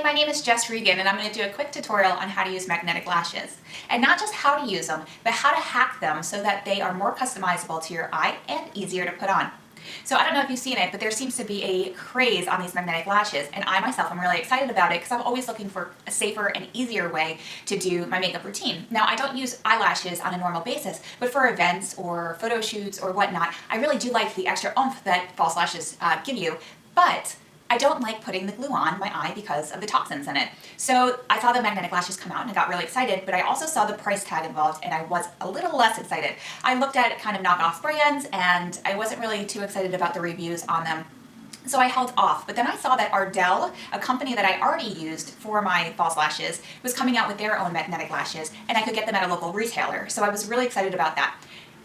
Hi, my name is Jess Regan and I'm going to do a quick tutorial on how to use magnetic lashes. And not just how to use them, but how to hack them so that they are more customizable to your eye and easier to put on. So I don't know if you've seen it, but there seems to be a craze on these magnetic lashes, and I myself am really excited about it because I'm always looking for a safer and easier way to do my makeup routine. Now, I don't use eyelashes on a normal basis, but for events or photo shoots or whatnot, I really do like the extra oomph that false lashes give you, but I don't like putting the glue on my eye because of the toxins in it. So I saw the magnetic lashes come out and I got really excited, but I also saw the price tag involved and I was a little less excited. I looked at kind of knockoff brands and I wasn't really too excited about the reviews on them. So I held off, but then I saw that Ardell, a company that I already used for my false lashes, was coming out with their own magnetic lashes and I could get them at a local retailer. So I was really excited about that.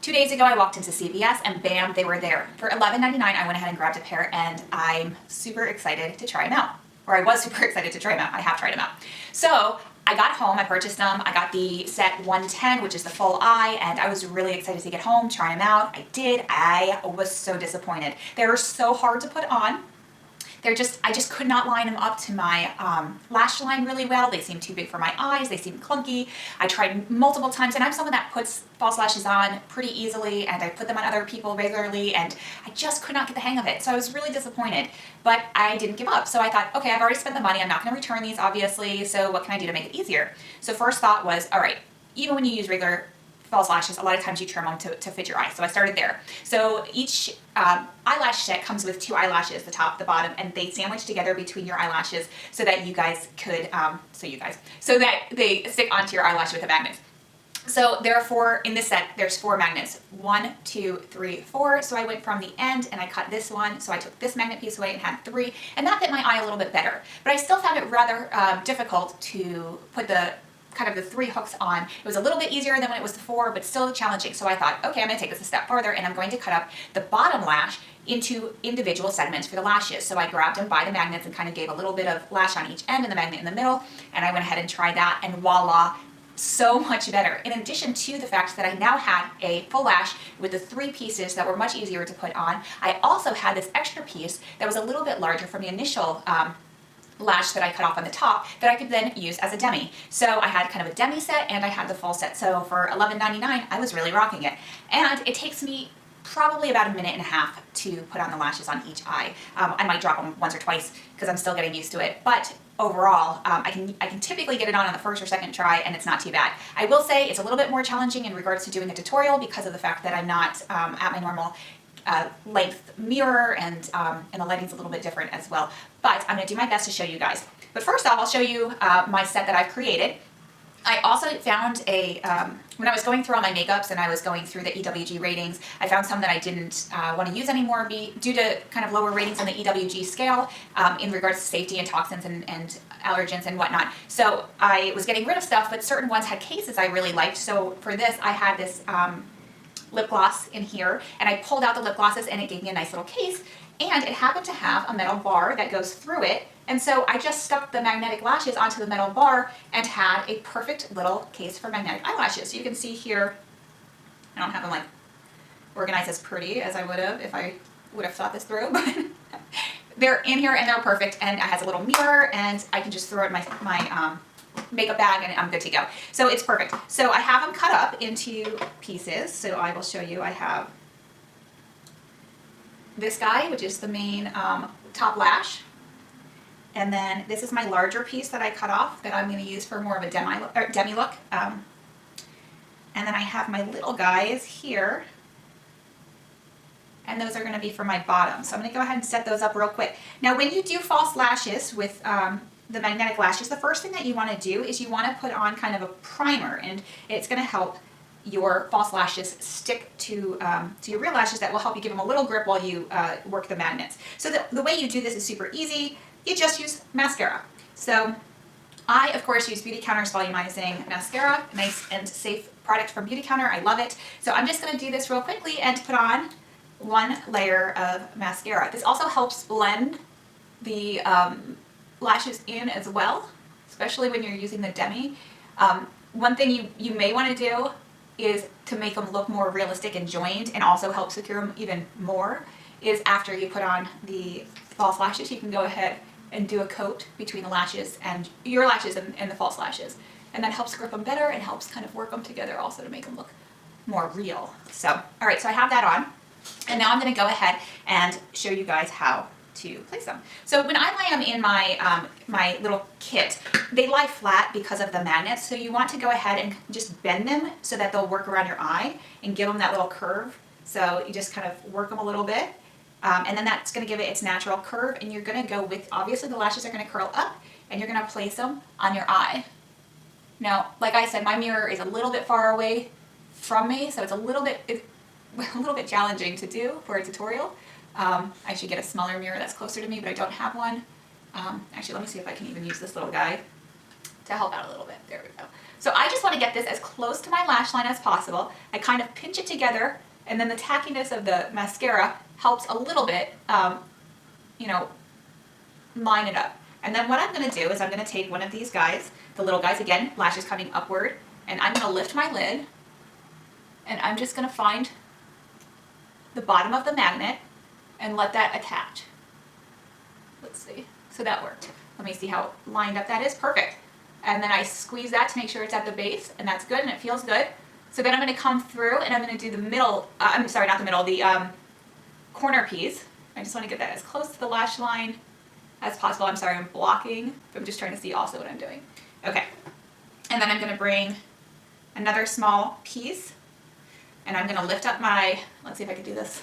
2 days ago, I walked into CVS and bam, they were there. For $11.99, I went ahead and grabbed a pair and I'm super excited to try them out. Or I was super excited to try them out. I have tried them out. So I got home, I purchased them. I got the set 110, which is the full eye, and I was really excited to get home, try them out. I did. I was so disappointed. They were so hard to put on. I just could not line them up to my lash line really well. They seemed too big for my eyes. They seemed clunky. I tried multiple times, and I'm someone that puts false lashes on pretty easily, and I put them on other people regularly, and I just could not get the hang of it. So I was really disappointed, but I didn't give up. So I thought, okay, I've already spent the money. I'm not going to return these, obviously, so what can I do to make it easier? So first thought was, all right, even when you use regular false lashes, a lot of times you trim them to fit your eye. So I started there. So each eyelash set comes with 2 eyelashes, the top, the bottom, and they sandwich together between your eyelashes so that you guys could, so that they stick onto your eyelash with a magnet. So therefore, in this set, there's 4 magnets. 1, 2, 3, 4. So I went from the end and I cut this one. So I took this magnet piece away and had 3, and that fit my eye a little bit better. But I still found it rather difficult to put the 3 hooks on. It was a little bit easier than when it was the 4, but still challenging. So I thought, okay, I'm going to take this a step farther and I'm going to cut up the bottom lash into individual segments for the lashes. So I grabbed them by the magnets and kind of gave a little bit of lash on each end and the magnet in the middle, and I went ahead and tried that, and voila, so much better. In addition to the fact that I now had a full lash with the 3 pieces that were much easier to put on, I also had this extra piece that was a little bit larger from the initial lash that I cut off on the top that I could then use as a demi. So I had kind of a demi set and I had the full set. So for $11.99, I was really rocking it. And it takes me probably about 1.5 minutes to put on the lashes on each eye. I might drop them once or twice because I'm still getting used to it. But overall, I can typically get it on the first or second try and it's not too bad. I will say it's a little bit more challenging in regards to doing a tutorial because of the fact that I'm not at my normal length mirror, and the lighting's a little bit different as well. But I'm going to do my best to show you guys. But first off, I'll show you my set that I've created. I also found when I was going through all my makeups and I was going through the EWG ratings, I found some that I didn't want to use anymore due to kind of lower ratings on the EWG scale in regards to safety and toxins and allergens and whatnot. So I was getting rid of stuff, but certain ones had cases I really liked. So for this, I had this lip gloss in here, and I pulled out the lip glosses and it gave me a nice little case, and it happened to have a metal bar that goes through it, and so I just stuck the magnetic lashes onto the metal bar and had a perfect little case for magnetic eyelashes. So you can see here, I don't have them like organized as pretty as I would have if I would have thought this through, but they're in here and they're perfect, and it has a little mirror and I can just throw it in my makeup bag and I'm good to go. So it's perfect. So I have them cut up into pieces. So I will show you. I have this guy, which is the main top lash. And then this is my larger piece that I cut off that I'm going to use for more of a demi look. And then I have my little guys here. And those are going to be for my bottom. So I'm going to go ahead and set those up real quick. Now when you do false lashes with the magnetic lashes, the first thing that you want to do is you want to put on kind of a primer, and it's going to help your false lashes stick to your real lashes. That will help you give them a little grip while you work the magnets. So the way you do this is super easy. You just use mascara. So I, of course, use Beauty Counter's Volumizing Mascara, a nice and safe product from Beauty Counter. I love it. So I'm just going to do this real quickly and put on 1 layer of mascara. This also helps blend the lashes in as well, especially when you're using the demi. One thing you may want to do is to make them look more realistic and joined, and also help secure them even more, is after you put on the false lashes, you can go ahead and do a coat between the lashes and your lashes and the false lashes. And that helps grip them better and helps kind of work them together also to make them look more real. So, all right, so I have that on. And now I'm gonna go ahead and show you guys how to place them. So when I lay them in my, my little kit, they lie flat because of the magnets. So you want to go ahead and just bend them so that they'll work around your eye and give them that little curve. So you just kind of work them a little bit. And then that's gonna give it its natural curve, and you're gonna go with, obviously the lashes are gonna curl up, and you're gonna place them on your eye. Now, like I said, my mirror is a little bit far away from me, so it's a little bit challenging to do for a tutorial. I should get a smaller mirror that's closer to me, but I don't have one. Actually, let me see if I can even use this little guy to help out a little bit. There we go. So I just want to get this as close to my lash line as possible. I kind of pinch it together, and then the tackiness of the mascara helps a little bit, you know, line it up. And then what I'm going to do is I'm going to take one of these guys, the little guys, again, lashes coming upward, and I'm going to lift my lid, and I'm just going to find the bottom of the magnet and let that attach. Let's see. So that worked. Let me see how lined up that is. Perfect. And then I squeeze that to make sure it's at the base, and that's good, and it feels good. So then I'm going to come through, and I'm going to do the middle, I'm sorry, not the middle, the corner piece. I just want to get that as close to the lash line as possible. I'm sorry, I'm blocking. I'm just trying to see also what I'm doing. Okay. And then I'm going to bring another small piece, and I'm going to lift up my, let's see if I can do this.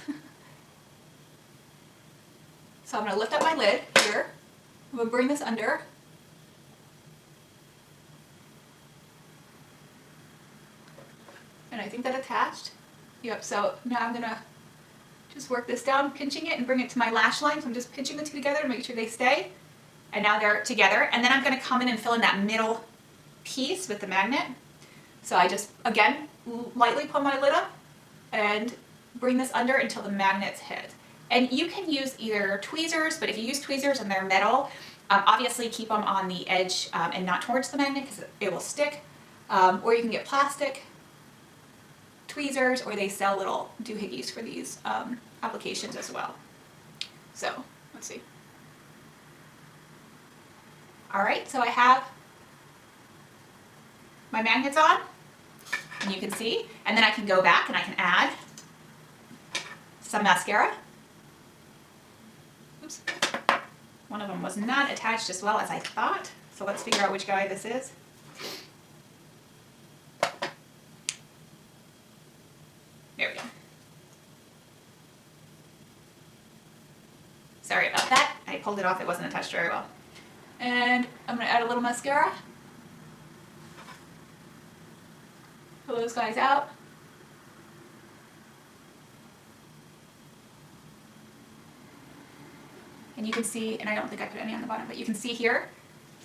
So I'm going to lift up my lid here. I'm going to bring this under. And I think that attached. Yep, so now I'm going to just work this down, pinching it and bring it to my lash line. So I'm just pinching the two together to make sure they stay. And now they're together. And then I'm going to come in and fill in that middle piece with the magnet. So I just, again, lightly pull my lid up and bring this under until the magnets hit. And you can use either tweezers, but if you use tweezers and they're metal, obviously keep them on the edge and not towards the magnet because it will stick. Or you can get plastic tweezers, or they sell little doohickeys for these applications as well. So, let's see. All right, so I have my magnets on, and you can see, and then I can go back and I can add some mascara. Oops. One of them was not attached as well as I thought, so let's figure out which guy this is. There we go. Sorry about that. I pulled it off. It wasn't attached very well. And I'm going to add a little mascara. Pull those guys out. And you can see, and I don't think I put any on the bottom, but you can see here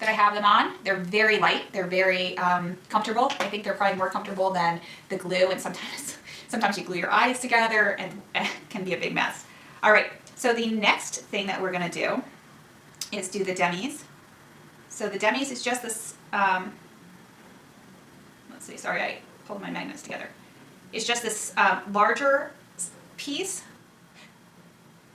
that I have them on. They're very light. They're very comfortable. I think they're probably more comfortable than the glue, and sometimes you glue your eyes together and it can be a big mess. All right, so the next thing that we're gonna do is do the demis. So the demis is just this, let's see, sorry, I pulled my magnets together. It's just this larger piece.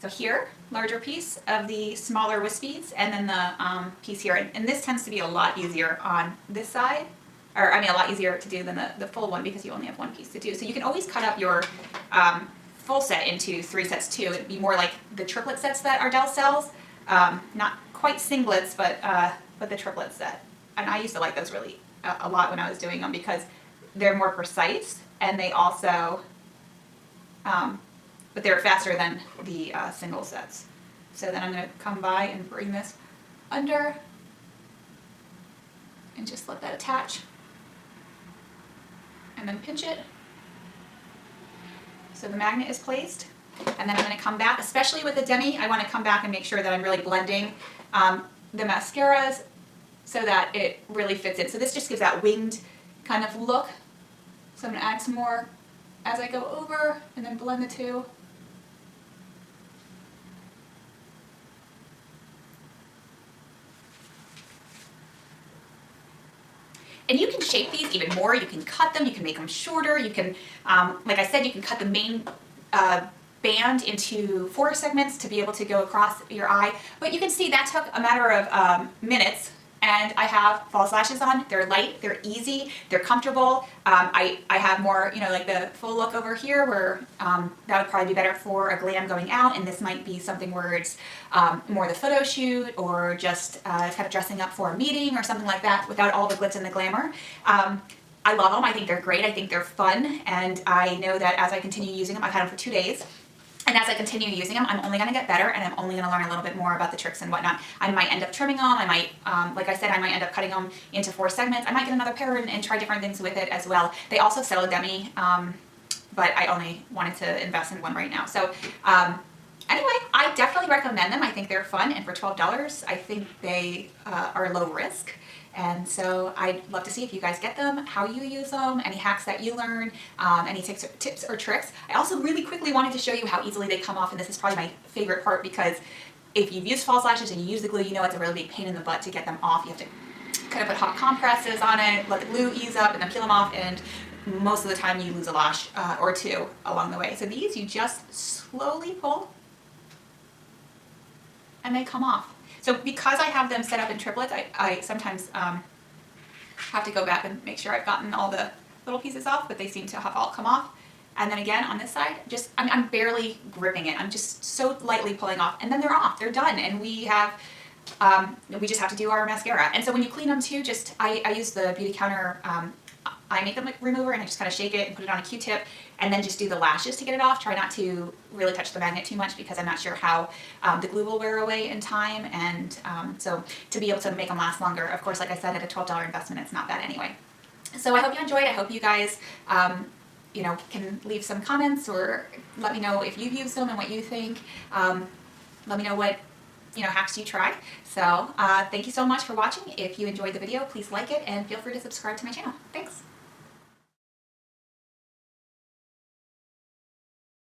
So here, larger piece of the smaller wispies, and then the piece here. And this tends to be a lot easier on this side, or I mean a lot easier to do than the full one because you only have one piece to do. So you can always cut up your full set into 3 sets too. It'd be more like the triplet sets that Ardell sells. Not quite singlets, but the triplet set. And I used to like those really a lot when I was doing them because they're more precise, and they also, but they're faster than the single sets. So then I'm going to come by and bring this under and just let that attach. And then pinch it so the magnet is placed. And then I'm going to come back, especially with the demi, I want to come back and make sure that I'm really blending the mascaras so that it really fits in. So this just gives that winged kind of look. So I'm going to add some more as I go over and then blend the two. And you can shape these even more. You can cut them, you can make them shorter, you can, like I said, you can cut the main band into 4 segments to be able to go across your eye. But you can see that took a matter of minutes. And I have false lashes on. They're light, they're easy, they're comfortable. I have more, you know, like the full look over here where that would probably be better for a glam going out, and this might be something where it's more the photo shoot or just kind of dressing up for a meeting or something like that without all the glitz and the glamour. I love them. I think they're great. I think they're fun, and I know that as I continue using them, I've had them for 2 days. And as I continue using them, I'm only going to get better, and I'm only going to learn a little bit more about the tricks and whatnot. I might end up trimming them. I might, like I said, I might end up cutting them into 4 segments. I might get another pair and try different things with it as well. They also sell a demi, but I only wanted to invest in one right now. So anyway, I definitely recommend them. I think they're fun, and for $12, I think they are low risk. And so I'd love to see if you guys get them, how you use them, any hacks that you learn, any tips or tricks. I also really quickly wanted to show you how easily they come off, and this is probably my favorite part because if you've used false lashes and you use the glue, you know it's a really big pain in the butt to get them off. You have to kind of put hot compresses on it, let the glue ease up, and then peel them off, and most of the time you lose a lash or 2 along the way. So these you just slowly pull and they come off. So because I have them set up in triplets, I sometimes have to go back and make sure I've gotten all the little pieces off, but they seem to have all come off. And then again on this side, just I'm barely gripping it. I'm just so lightly pulling off, and then they're off. They're done, and we just have to do our mascara. And so when you clean them too, just I use the Beauty Counter eye makeup remover, and I just kind of shake it and put it on a Q-tip, and then just do the lashes to get it off. Try not to really touch the magnet too much because I'm not sure how the glue will wear away in time, and so to be able to make them last longer, of course, like I said, at a $12 investment, it's not bad anyway. So I hope you enjoyed. I hope you guys you know, can leave some comments or let me know if you've used them and what you think. Let me know what, you know, hacks you try. So thank you so much for watching. If you enjoyed the video, please like it and feel free to subscribe to my channel. Thanks.